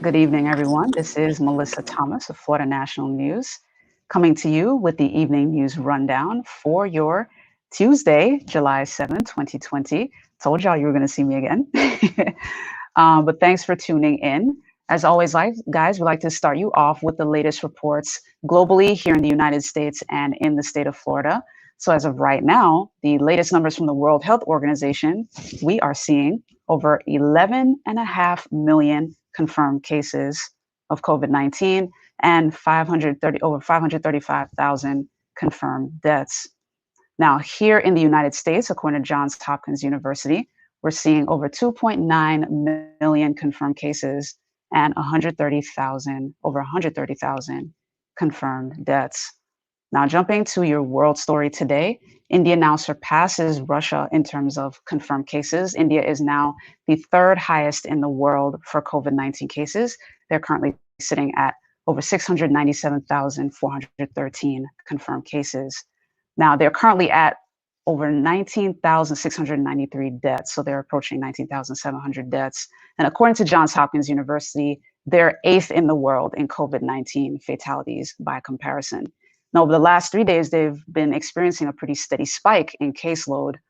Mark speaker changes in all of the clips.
Speaker 1: Good evening, everyone. This is Melissa Thomas of Florida National News, coming to you with the evening news rundown for your Tuesday, July 7th, 2020. Told y'all you were going to see me again. But thanks for tuning in. As always, guys, we like to start you off with the latest reports globally here in the United States and in the state of Florida. So as of right now, the latest numbers from the World Health Organization, we are seeing over 11.5 million confirmed cases of COVID-19 and over 535,000 confirmed deaths. Now, here in the United States, according to Johns Hopkins University, we're seeing over 2.9 million confirmed cases and over 130,000 confirmed deaths. Now, jumping to your world story today, India now surpasses Russia in terms of confirmed cases. India is now the third highest in the world for COVID-19 cases. They're currently sitting at over 697,413 confirmed cases. Now, they're currently at over 19,693 deaths. So they're approaching 19,700 deaths. And according to Johns Hopkins University, they're eighth in the world in COVID-19 fatalities by comparison. Now, over the last 3 days, they've been experiencing a pretty steady spike in caseload,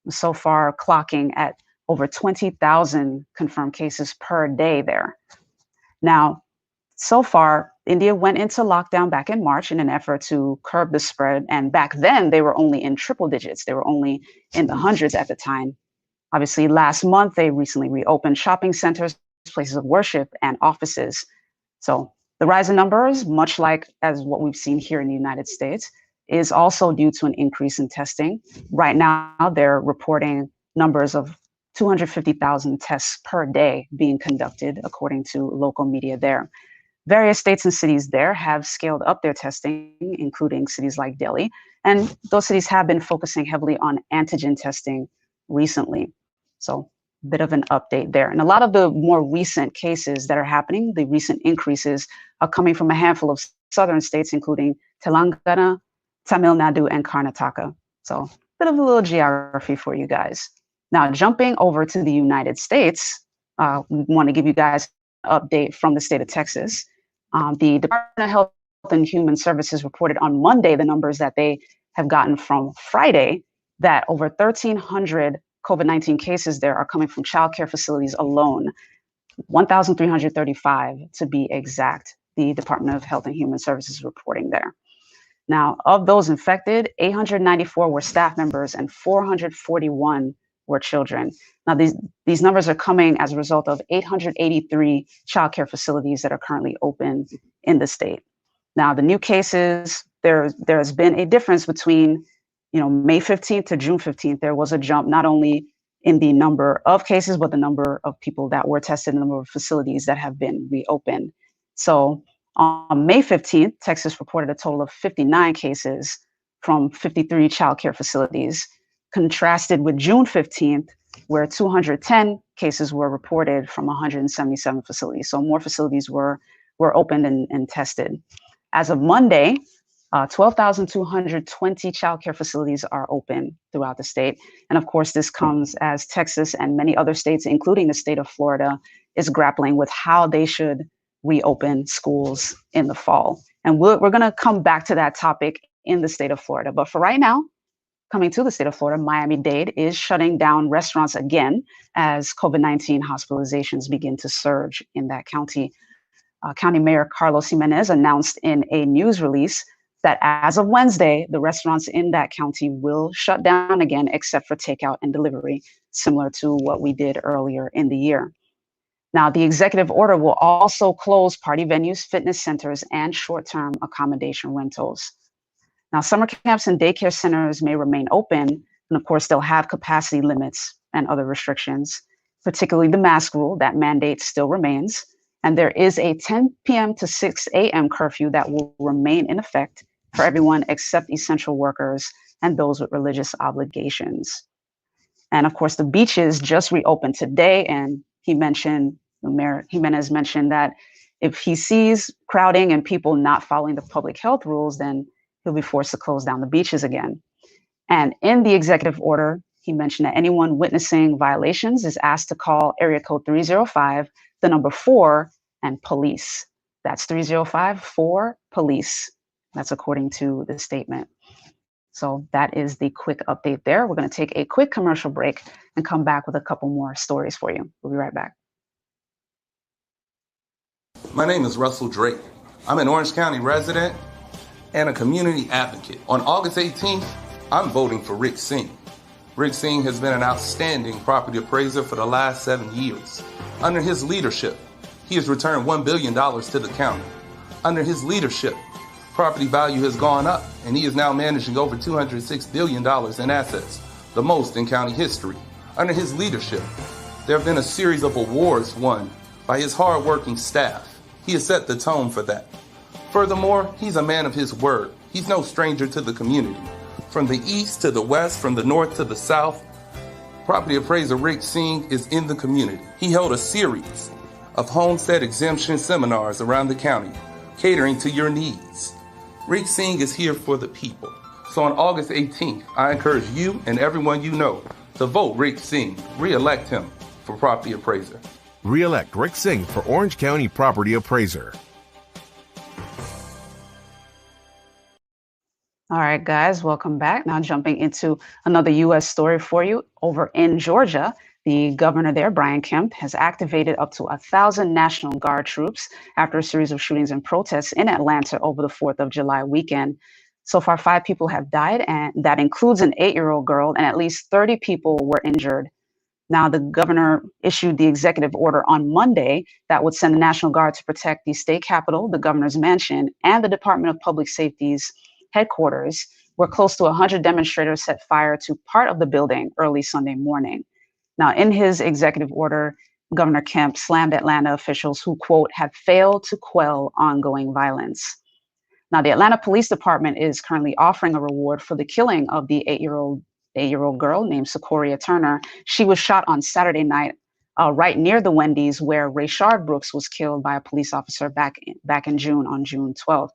Speaker 1: so far clocking at over 20,000 confirmed cases per day there. Now, so far, India went into lockdown back in March in an effort to curb the spread. And back then, they were only in triple digits. They were only in the hundreds at the time. Obviously, last month, they recently reopened shopping centers, places of worship, and offices. So the rise in numbers, much like as what we've seen here in the United States, is also due to an increase in testing. Right now, they're reporting numbers of 250,000 tests per day being conducted, according to local media there. Various states and cities there have scaled up their testing, including cities like Delhi. And those cities have been focusing heavily on antigen testing recently. So a bit of an update there. And a lot of the more recent cases that are happening, the recent increases are coming from a handful of southern states, including Telangana, Tamil Nadu, and Karnataka. So a bit of a little geography for you guys. Now, jumping over to the United States, we want to give you guys an update from the state of Texas. The Department of Health and Human Services reported on Monday the numbers that they have gotten from Friday, that over 1,300 COVID-19 cases there are coming from childcare facilities alone, 1,335 to be exact, the Department of Health and Human Services reporting there. Now, of those infected, 894 were staff members and 441 were children. Now, these numbers are coming as a result of 883 childcare facilities that are currently open in the state. Now, the new cases, there has been a difference between May 15th to June 15th. There was a jump not only in the number of cases, but the number of people that were tested, the number of facilities that have been reopened. So on May 15th, Texas reported a total of 59 cases from 53 childcare facilities, contrasted with June 15th, where 210 cases were reported from 177 facilities. So more facilities were opened and tested. As of Monday, 12,220 childcare facilities are open throughout the state. And of course, this comes as Texas and many other states, including the state of Florida, is grappling with how they should reopen schools in the fall. And we're going to come back to that topic in the state of Florida. But for right now, coming to the state of Florida, Miami-Dade is shutting down restaurants again as COVID-19 hospitalizations begin to surge in that county. County Mayor Carlos Jimenez announced in a news release that as of Wednesday, the restaurants in that county will shut down again, except for takeout and delivery, similar to what we did earlier in the year. Now, the executive order will also close party venues, fitness centers, and short-term accommodation rentals. Now, summer camps and daycare centers may remain open, and of course, they'll have capacity limits and other restrictions, particularly the mask rule. That mandate still remains. And there is a 10 p.m. to 6 a.m. curfew that will remain in effect for everyone except essential workers and those with religious obligations. And of course, the beaches just reopened today, and Mayor Jimenez mentioned that if he sees crowding and people not following the public health rules, then he'll be forced to close down the beaches again. And in the executive order, he mentioned that anyone witnessing violations is asked to call area code 305, the number 4, and police. That's 305-4 police. That's according to the statement. So that is the quick update there. We're going to take a quick commercial break and come back with a couple more stories for you. We'll be right back.
Speaker 2: My name is Russell Drake. I'm an Orange County resident and a community advocate. On August 18th, I'm voting for Rick Singh. Rick Singh has been an outstanding property appraiser for the last 7 years. Under his leadership, he has returned $1 billion to the county. Under his leadership, property value has gone up, and he is now managing over $206 billion in assets, the most in county history. Under his leadership, there have been a series of awards won by his hard-working staff. He has set the tone for that. Furthermore, he's a man of his word. He's no stranger to the community. From the east to the west, from the north to the south, property appraiser Rick Singh is in the community. He held a series of homestead exemption seminars around the county, catering to your needs. Rick Singh is here for the people. So on August 18th, I encourage you and everyone you know to vote Rick Singh. Re-elect him for property appraiser.
Speaker 3: Re-elect Rick Singh for Orange County Property Appraiser.
Speaker 1: All right, guys, welcome back. Now jumping into another U.S. story for you. Over in Georgia, the governor there, Brian Kemp, has activated up to 1,000 National Guard troops after a series of shootings and protests in Atlanta over the 4th of July weekend. So far, 5 people have died, and that includes an 8-year-old girl, and at least 30 people were injured. Now, the governor issued the executive order on Monday that would send the National Guard to protect the state capitol, the governor's mansion, and the Department of Public Safety's headquarters, where close to 100 demonstrators set fire to part of the building early Sunday morning. Now, in his executive order, Governor Kemp slammed Atlanta officials who, quote, have failed to quell ongoing violence. Now, the Atlanta Police Department is currently offering a reward for the killing of the 8-year-old girl named Sequoia Turner. She was shot on Saturday night right near the Wendy's where Rayshard Brooks was killed by a police officer back in June, on June 12th.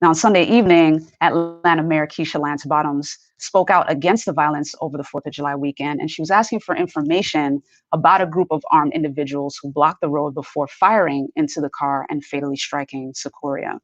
Speaker 1: Now, on Sunday evening, Atlanta Mayor Keisha Lance Bottoms spoke out against the violence over the 4th of July weekend, and she was asking for information about a group of armed individuals who blocked the road before firing into the car and fatally striking Sequoia.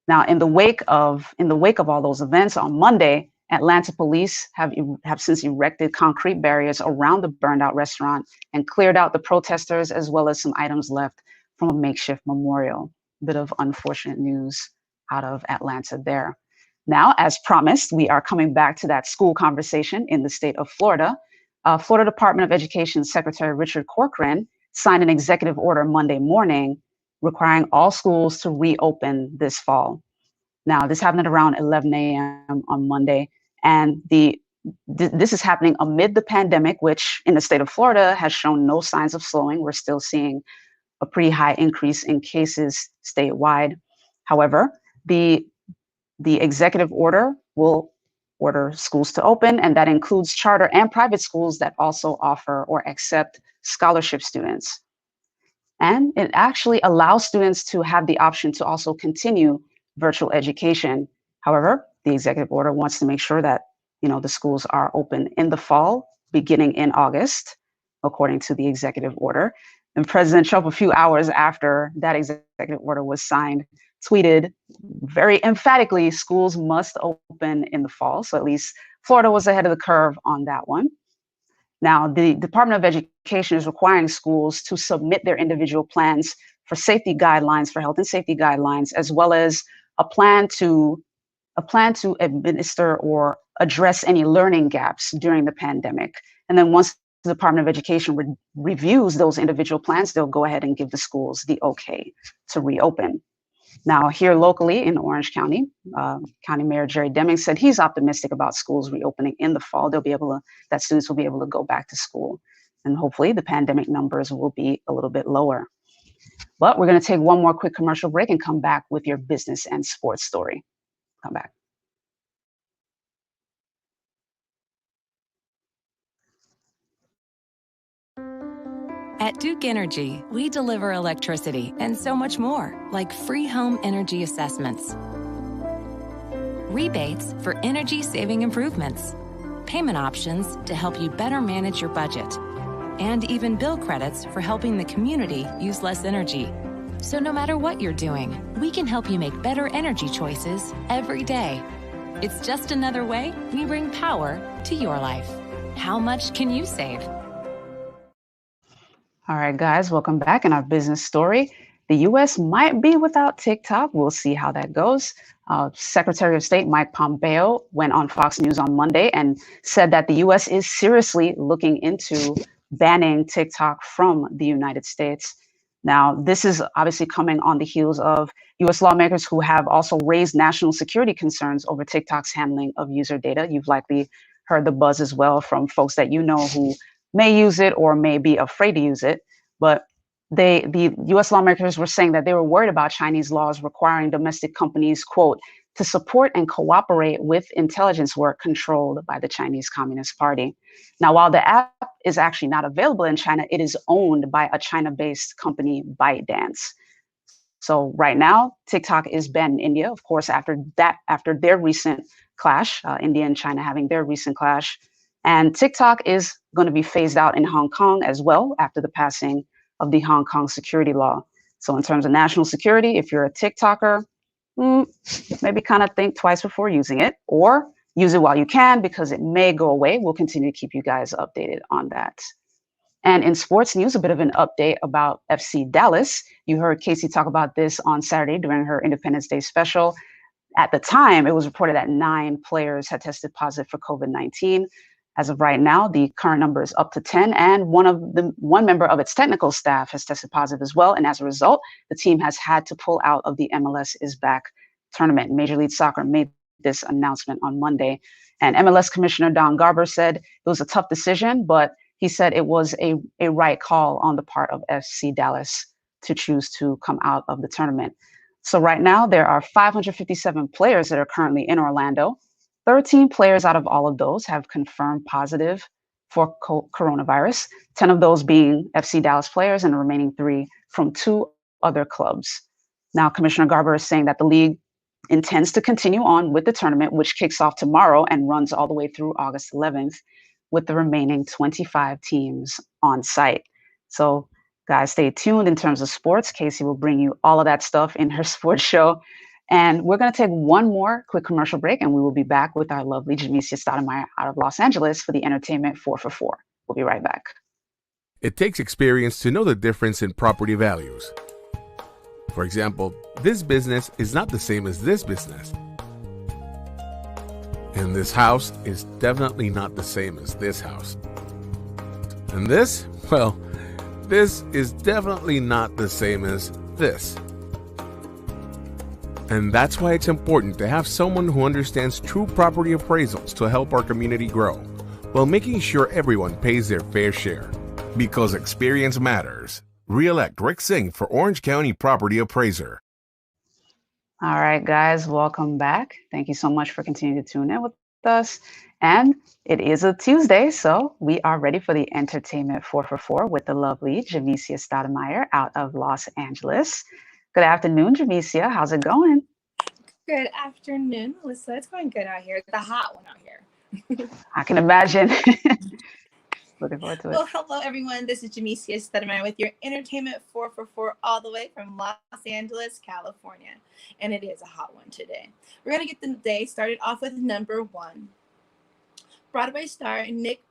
Speaker 1: Now, in the wake of all those events on Monday, Atlanta police have since erected concrete barriers around the burned out restaurant and cleared out the protesters as well as some items left from a makeshift memorial. Bit of unfortunate news out of Atlanta there. Now, as promised, we are coming back to that school conversation in the state of Florida. Florida Department of Education Secretary Richard Corcoran signed an executive order Monday morning requiring all schools to reopen this fall. Now, this happened at around 11 a.m. on Monday, and this is happening amid the pandemic, which in the state of Florida has shown no signs of slowing. We're still seeing a pretty high increase in cases statewide. However, the executive order will order schools to open, and that includes charter and private schools that also offer or accept scholarship students. And it actually allows students to have the option to also continue virtual education. However, the executive order wants to make sure that, the schools are open in the fall, beginning in August, according to the executive order. And President Trump, a few hours after that executive order was signed, tweeted very emphatically, schools must open in the fall. So at least Florida was ahead of the curve on that one. Now, the Department of Education is requiring schools to submit their individual plans for safety guidelines, for health and safety guidelines, as well as a plan to administer or address any learning gaps during the pandemic. And then once the Department of Education reviews those individual plans, they'll go ahead and give the schools the okay to reopen. Now, here locally in Orange County, County Mayor Jerry Deming said he's optimistic about schools reopening in the fall. That students will be able to go back to school, and hopefully the pandemic numbers will be a little bit lower. But we're going to take one more quick commercial break and come back with your business and sports story. Come back.
Speaker 4: At Duke Energy, we deliver electricity and so much more, like free home energy assessments, rebates for energy-saving improvements, payment options to help you better manage your budget, and even bill credits for helping the community use less energy. So no matter what you're doing, we can help you make better energy choices every day. It's just another way we bring power to your life. How much can you save?
Speaker 1: All right, guys, welcome back in our business story. The U.S. might be without TikTok. We'll see how that goes. Secretary of State Mike Pompeo went on Fox News on Monday and said that the U.S. is seriously looking into banning TikTok from the United States. Now, this is obviously coming on the heels of U.S. lawmakers who have also raised national security concerns over TikTok's handling of user data. You've likely heard the buzz as well from folks that you know who may use it or may be afraid to use it. But the U.S. lawmakers were saying that they were worried about Chinese laws requiring domestic companies, quote, to support and cooperate with intelligence work controlled by the Chinese Communist Party. Now, while the app is actually not available in China, it is owned by a China-based company, ByteDance. So right now, TikTok is banned in India, of course, after their recent clash, India and China having their recent clash. And TikTok is going to be phased out in Hong Kong as well after the passing of the Hong Kong security law. So in terms of national security, if you're a TikToker, maybe kind of think twice before using it, or use it while you can because it may go away. We'll continue to keep you guys updated on that. And in sports news, a bit of an update about FC Dallas. You heard Casey talk about this on Saturday during her Independence Day special. At the time, it was reported that 9 players had tested positive for COVID-19. As of right now, the current number is up to 10, and one member of its technical staff has tested positive as well. And as a result, the team has had to pull out of the MLS is Back tournament. Major League Soccer made this announcement on Monday, and MLS Commissioner Don Garber said it was a tough decision, but he said it was a right call on the part of FC Dallas to choose to come out of the tournament. So right now, there are 557 players that are currently in Orlando. 13 players out of all of those have confirmed positive for coronavirus, 10 of those being FC Dallas players and the remaining 3 from 2 other clubs. Now, Commissioner Garber is saying that the league intends to continue on with the tournament, which kicks off tomorrow and runs all the way through August 11th, with the remaining 25 teams on site. So, guys, stay tuned in terms of sports. Casey will bring you all of that stuff in her sports show. And we're going to take one more quick commercial break, and we will be back with our lovely Jamesia Stoudemire out of Los Angeles for the Entertainment 4 for 4. We'll be right back.
Speaker 3: It takes experience to know the difference in property values. For example, this business is not the same as this business. And this house is definitely not the same as this house. And this, well, this is definitely not the same as this. And that's why it's important to have someone who understands true property appraisals to help our community grow, while making sure everyone pays their fair share. Because experience matters. Re-elect Rick Singh for Orange County Property Appraiser.
Speaker 1: All right, guys, welcome back. Thank you so much for continuing to tune in with us. And it is a Tuesday, so we are ready for the Entertainment 4 for 4 with the lovely Jamesia Stoudemire out of Los Angeles. Good afternoon, Jamesia. How's it going?
Speaker 5: Good afternoon, Melissa. It's going good out here. The hot one out here.
Speaker 1: I can imagine. Looking forward to it.
Speaker 5: Well, hello, everyone. This is Jamesia Stoudemire with your Entertainment 4 for 4 all the way from Los Angeles, California. And it is a hot one today. We're going to get the day started off with number 1. Broadway star Nick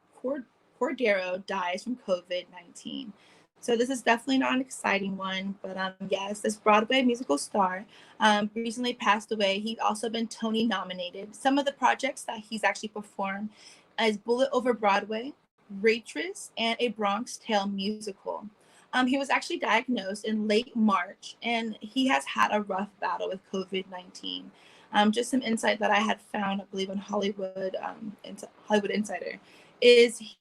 Speaker 5: Cordero dies from COVID-19. So this is definitely not an exciting one, but yes, this Broadway musical star recently passed away. He's also been Tony nominated. Some of the projects that he's actually performed is Bullet Over Broadway, Waitress, and a Bronx Tale musical. He was actually diagnosed in late March, and he has had a rough battle with COVID-19. Just some insight that I had found, I believe, on Hollywood Insider, is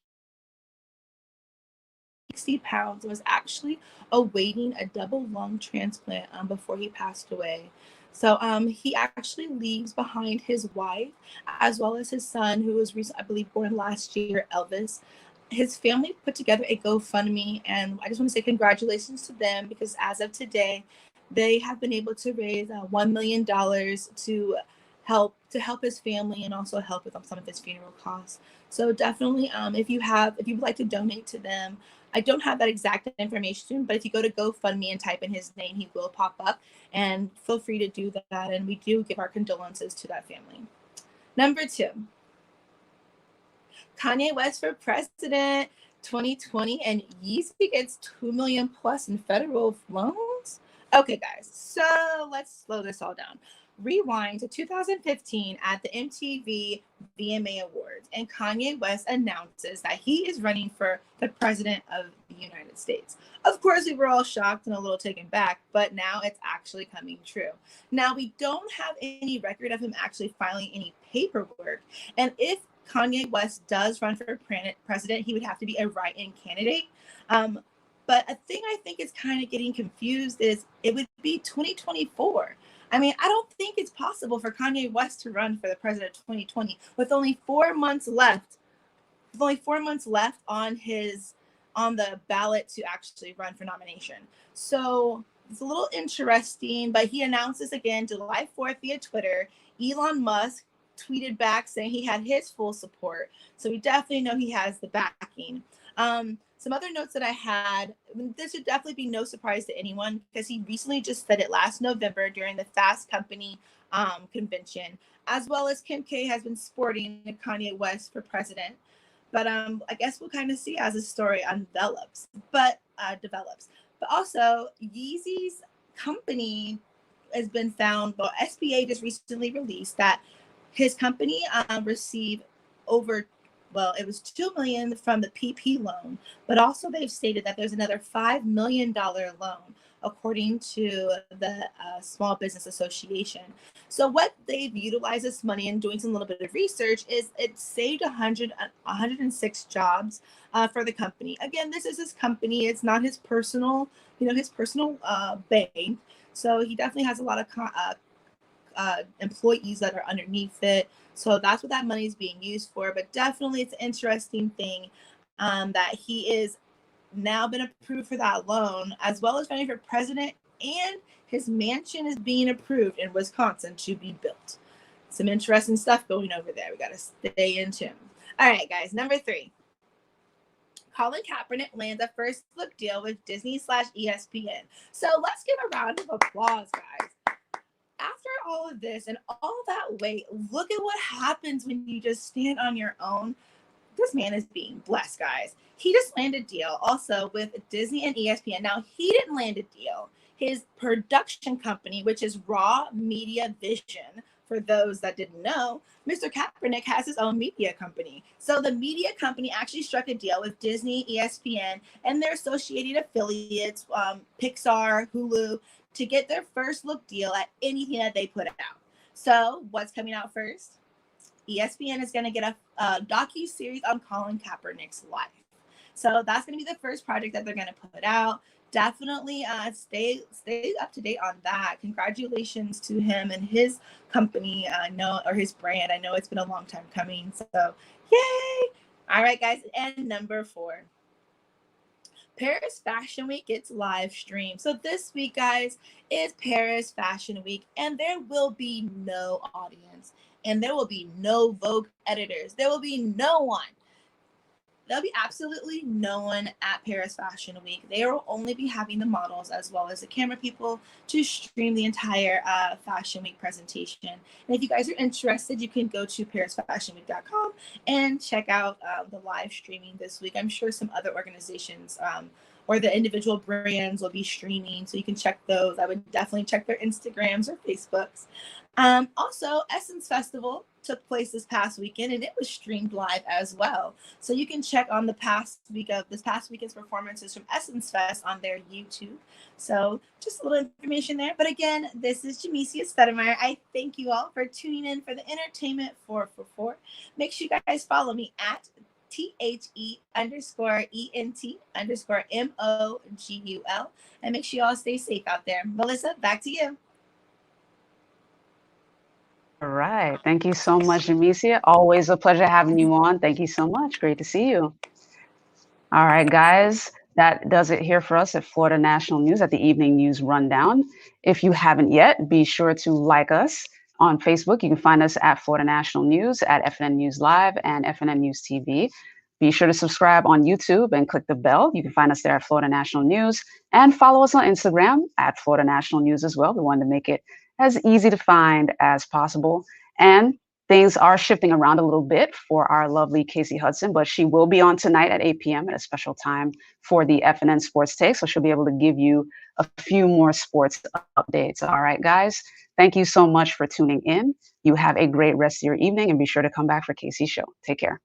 Speaker 5: 60 pounds and was actually awaiting a double lung transplant before he passed away. So he actually leaves behind his wife as well as his son, who was recently, I believe, born last year, Elvis. His family put together a GoFundMe, and I just want to say congratulations to them, because as of today, they have been able to raise $1 million to help his family and also help with some of his funeral costs. So definitely, if you would like to donate to them, I don't have that exact information, but if you go to GoFundMe and type in his name, he will pop up, and feel free to do that. And we do give our condolences to that family. Number 2, Kanye West for president 2020, and Yeezy gets $2 million plus in federal loans. Okay, guys, so let's slow this all down. Rewind to 2015 at the MTV VMA Awards, and Kanye West announces that he is running for the president of the United States. Of course, we were all shocked and a little taken back, but now it's actually coming true. Now, we don't have any record of him actually filing any paperwork, and if Kanye West does run for president, he would have to be a write-in candidate. But a thing I think is kind of getting confused is it would be 2024. I mean, I don't think it's possible for Kanye West to run for the president of 2020 with only 4 months left. With only 4 months left on the ballot to actually run for nomination. So it's a little interesting, but he announced this again July 4th via Twitter. Elon Musk tweeted back saying he had his full support. So we definitely know he has the backing. Some other notes that I had, this should definitely be no surprise to anyone because he recently just said it last November during the Fast Company convention, as well as Kim K has been sporting Kanye West for president. But I guess we'll kind of see as the story develops. But also, Yeezy's company has been found, well, SBA just recently released that his company received it was $2 million from the PP loan, but also they've stated that there's another $5 million loan, according to the Small Business Association. So what they've utilized this money in doing some little bit of research is it saved 106 jobs for the company. Again, this is his company. It's not his personal, bank. So he definitely has a lot of employees that are underneath it. So that's what that money is being used for. But definitely it's an interesting thing that he is now been approved for that loan, as well as running for president, and his mansion is being approved in Wisconsin to be built. Some interesting stuff going over there. We got to stay in tune. All right, guys. Number 3. Colin Kaepernick lands a first look deal with Disney/ESPN. So let's give a round of applause, guys. After all of this and all that weight, look at what happens when you just stand on your own. This man is being blessed, guys. He just landed a deal also with Disney and ESPN. Now, he didn't land a deal. His production company, which is Raw Media Vision, for those that didn't know, Mr. Kaepernick has his own media company. So the media company actually struck a deal with Disney, ESPN, and their associated affiliates, Pixar, Hulu, to get their first look deal at anything that they put out. So what's coming out first? ESPN is going to get a docu-series on Colin Kaepernick's life. So that's going to be the first project that they're going to put out. Definitely stay up to date on that. Congratulations to him and his company, or his brand. I know it's been a long time coming. So yay! All right, guys. And number 4. Paris Fashion Week gets live stream. So this week, guys, is Paris Fashion Week, and there will be no audience, and there will be no Vogue editors. There will be no one. There'll be absolutely no one at Paris Fashion Week. They will only be having the models as well as the camera people to stream the entire Fashion Week presentation. And if you guys are interested, you can go to parisfashionweek.com and check out the live streaming this week. I'm sure some other organizations or the individual brands will be streaming, so you can check those. I would definitely check their Instagrams or Facebooks. Also, Essence Festival took place this past weekend, and it was streamed live as well. So you can check on this past weekend's performances from Essence Fest on their YouTube. So just a little information there. But again, this is Jamesia Stedemeyer. I thank you all for tuning in for the Entertainment 444. Make sure you guys follow me at THE_ENT_MOGUL. And make sure you all stay safe out there. Melissa, back to you.
Speaker 1: All right. Thank you so much, Jamesia. Always a pleasure having you on. Thank you so much. Great to see you. All right, guys. That does it here for us at Florida National News at the Evening News Rundown. If you haven't yet, be sure to like us On Facebook, you can find us at Florida National News, at FNN News Live, and FNN News TV. Be sure to subscribe on YouTube and click the bell. You can find us there at Florida National News, and follow us on Instagram at Florida National News as well. We wanted to make it as easy to find as possible. And things are shifting around a little bit for our lovely Casey Hudson, but she will be on tonight at 8 p.m. at a special time for the FNN Sports Take. So she'll be able to give you a few more sports updates. All right, guys. Thank you so much for tuning in. You have a great rest of your evening, and be sure to come back for Casey's show. Take care.